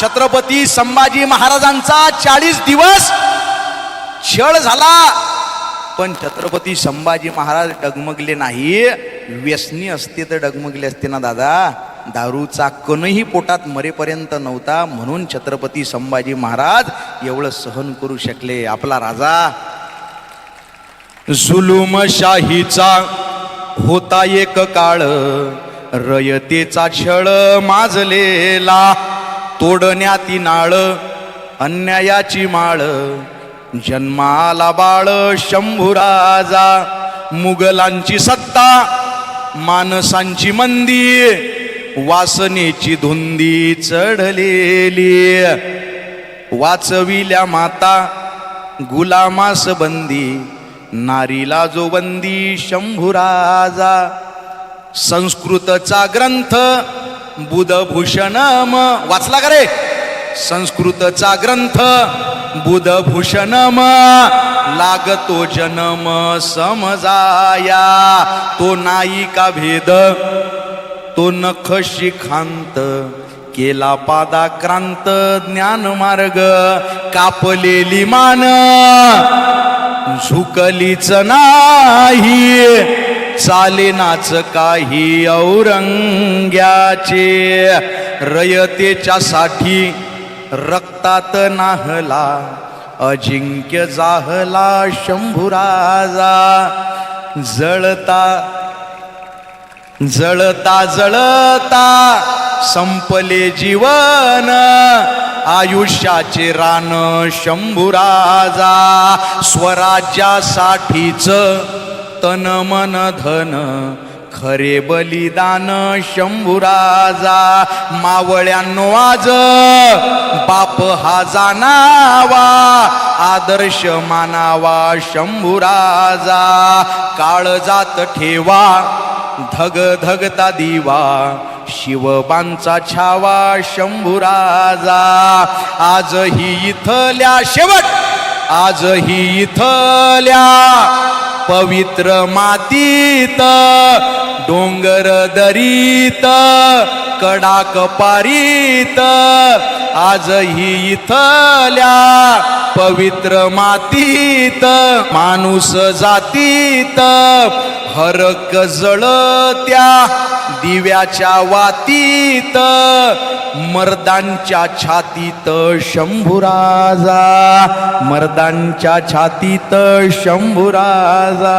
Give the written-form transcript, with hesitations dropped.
छत्रपती संभाजी महाराजांचा 40 दिवस छळ झाला, पण छत्रपती संभाजी महाराज डगमगले नाही. व्यसनी असते तर डगमगले असते ना दादा. दारूचा कणही पोटात मरेपर्यंत नव्हता, म्हणून छत्रपती संभाजी महाराज एवढं सहन करू शकले. आपला राजा जुलूमशाहीचा होता एक काळ, रयतेचा छळ माजलेला, तोडण्याती नाळ अन्यायाची माळ, जन्माला बाळ शंभूराजा. मुघलांची सत्ता माणसांची मंदी, वासनेची धुंदी चढलेली, वाचविल्या माता गुलामास बंदी, नारीला जो बंदी शंभूराजा. संस्कृतचा ग्रंथ बुधभूषणम वाचला का रे? संस्कृतचा ग्रंथ बुधभूषणम, लागतो जन्म समजाया. तो नाही का भेद तो नख शिखांत, केला पादाक्रांत ज्ञान मार्ग. कापलेली मान झुकलीच नाही, चालेनाच काही औरंग्याचे. रयतेच्या साठी रक्तात नाहला, अजिंक्य जाहला शंभूराजा. जळता जळता जळता संपले जीवन, आयुष्याचे रान शंभूराजा. स्वराज्यासाठीच तन मन धन, खरे बलिदान शंभूराजा. मावळ्यांनो आज बाप हा जाणावा, आदर्श मानावा शंभूराजा. काळजात ठेवा धग धगता दिवा, शिवबांचा छावा शंभूराजा. आजही इथल्या शेवट, आजही इथल्या पवित्र मातीत, डोंगर दरीत कडा कपारीत, आजही इथल्या पवित्र मातीत, माणूस जातीत हरक जळत्या दिव्याच्या वातीत, मर्दांच्या छातीत शंभूराजा, मर्दांच्या छातीत शंभूराजा.